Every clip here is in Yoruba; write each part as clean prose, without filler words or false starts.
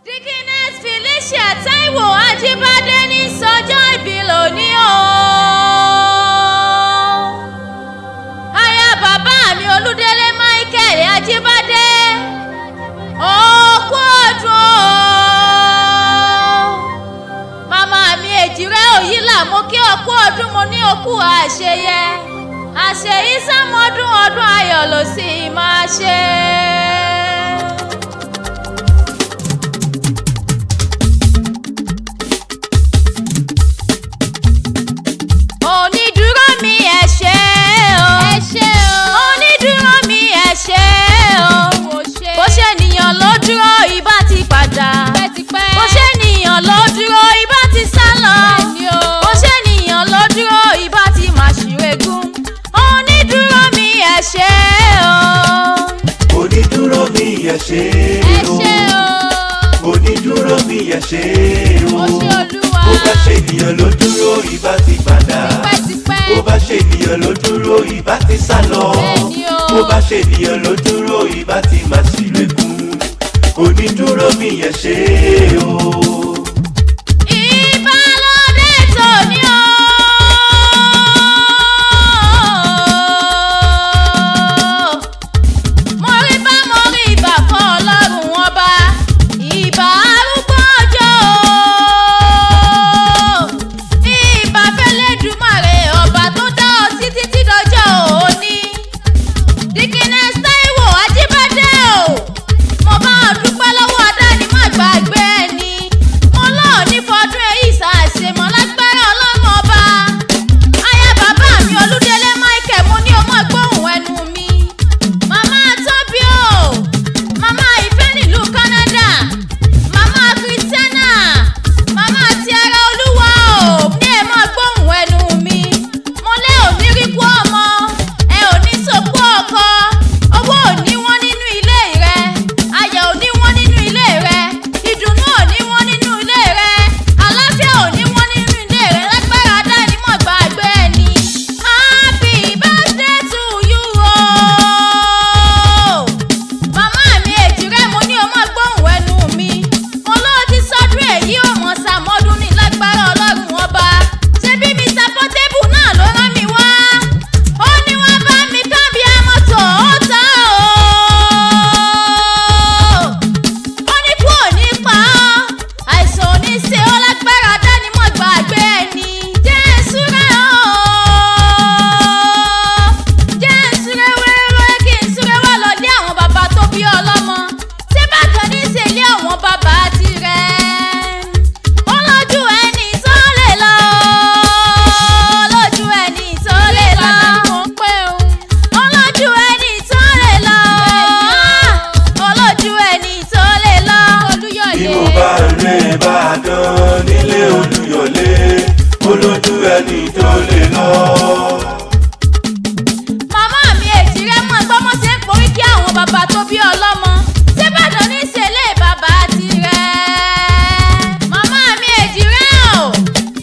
Dickiness Felicia Taiwo Ajibade ní sọjọ́ ìbí lónìí o. Aya bàbá mi Olúdélé Michael Ajibade. Òkú ọdún o. Màmá mi Èjìrẹ́ Òyìnlá mo kí òkú ọdún mo ní òkú àṣeyẹ. Àṣeyí sámọ́dún ọdún ayọ̀ ló sì máa ṣe. Onídùúró mi ẹ ṣé o. Ẹ ṣé o. Onídùúró mi ẹ ṣé o. Bó ṣe ènìyàn ló dúró ìbá ti padà. Bó ṣe ènìyàn ló dúró ìbá ti sálọ. Bó ṣe ènìyàn ló dúró ìbá ti máa ṣìrègùn. Onídùúró mi ẹ ṣé o. Onídùúró mi ẹ ṣé o. Ẹ ṣé o. Onídùúró mi ẹ ṣé o. Ó ṣé Olúwa. Bó bá ṣe ènìyàn ló dúró ìbá ti padà. Tipẹ́tipẹ́. Bó bá ṣe ènìyàn ló dúró ìbá ti sálọ. Bẹ́ẹ̀ni o. Bó bá ṣe ènìyàn ló dúró ìbá ti máa ṣìrègùn. Onídùúró mi ẹ ṣé o. Ìbálòdé tòní o. Mo rí ìbà fún Ọlọ́run ọba. Ìbà arúgbó ọjọ́ o. Ìbà f'Ẹlẹ́dùmarè ọba tó dá ọ títí tí dọjọ́ òní. Dickiness Taiwo Ajibade o. Mo bá ọ dúpẹ́ lọ́wọ́ adáni má gbàgbé ẹni. Mo lọ́ọ̀ ní fọdún èyí ṣàṣemọ́ lágbára Ọlọ́run ọba. Aya bàbá mi Olúdélé Michael mo ní o mọ̀ gbóhùn ẹnu mi. Màmá Tóbi o. Màmá Ìfẹ́ nílùú Canada. Màmá Christiana. Màmá Tiara Olúwa o. Ní ẹ mọ̀ gbóhùn ẹnu mi. Mo lé òní rí kú ọmọ. Ẹ ò ní sòkú ọkọ. Owó ò ní wọ́n nínú ilé rẹ. Ayọ̀ ò ní wọ́n nínú ilé rẹ. Ìdùnnú ò ní wọ́n nínú ilé rẹ. Àlàáfíà ò ní wọ́n nínú ilé rẹ. Lágbára Adáni mọ̀ gbàgbé ẹni. Happy birthday to you o. Màmá mi Èjìrẹ́ mo ní o mọ̀ gbóhùn ẹnu mi. Mo ló ti sọdún èyí ò mọ̀ sàmọ́dún ní lágbára Ọlọ́run ọba. Ṣebí Mr. Portable náà ló rán mi wá. Ó ní wọ́n bá mi kábí amọ́tò ó tán o. Ó ní kú ò ní pa ọ́. Àìsàn ò ní ṣe ọ́ lágbára Adáni mọ̀ gbàgbé ẹni. Jésù rẹ̀ o. Jésù rẹ̀ wẹ́rẹ́ kí n súré wá lọ dé àwọn bàbá tó bí ọlọ́mọ. Ṣé bákan ní ṣe ilé àwọn bàbá tirẹ̀? Ó lójú ẹni tó lè lọ. Lójú ẹni tó lè lọ. Ó lójú ẹni tó lè lọ. Ó lójú ẹni tó lè lọ. Bí mo bá rè Ìbàdàn nílé Olúyọ̀lé, olójú ẹni tó lè lọ. Màmá mi Èjìrẹ́ mọ̀ gbọ́mọ́ ṣe ń porí kí àwọn bàbá tó bí ọlọ́mọ. Ṣé Ìbàdàn ní ṣe ilé bàbá tirẹ̀? Màmá mi Èjìrẹ́ o.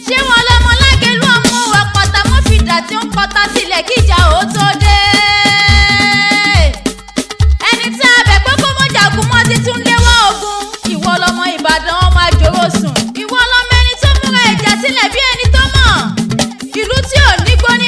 Ṣé wọn lọmọ Lágẹ̀lú ọmọ wa pátá mọ́ fìdá tí ó ń pọta sílẹ̀ kí ìjà ó tó dé? Ẹni tí a bẹ̀ pé kó mọ́ jagun mọ́ ti tún léwọ́ ogun. Ìwọ lọmọ Ìbàdàn ọmọ àjòrò sùn. Ìwọ lọmọ ẹni tó múra ìjà sílẹ̀ bí ẹni tó mọ̀. Ìlú tí ò ní gbóní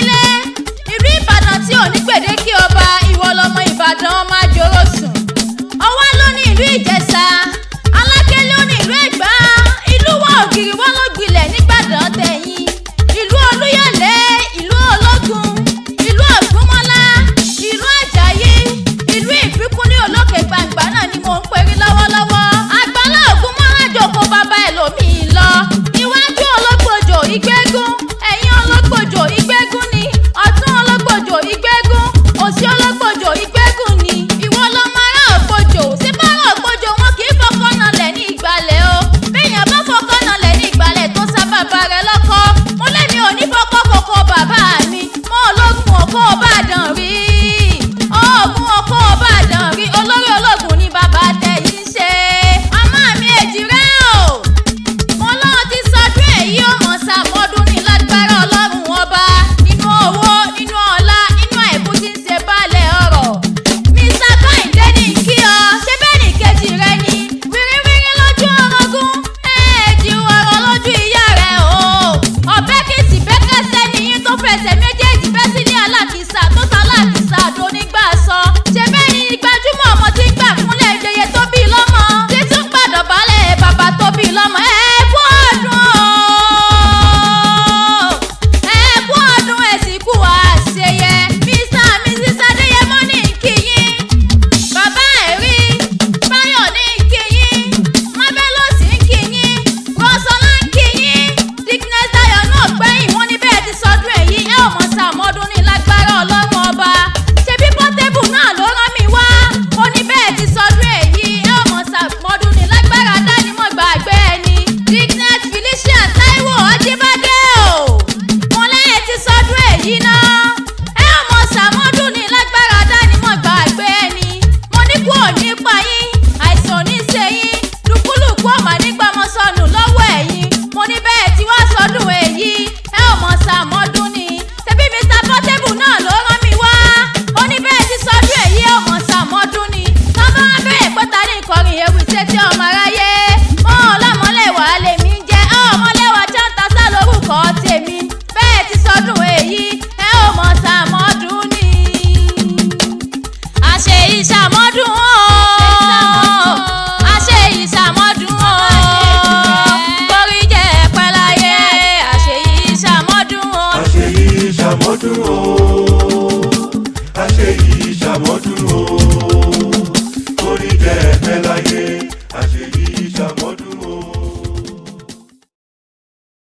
àmọ́dún o.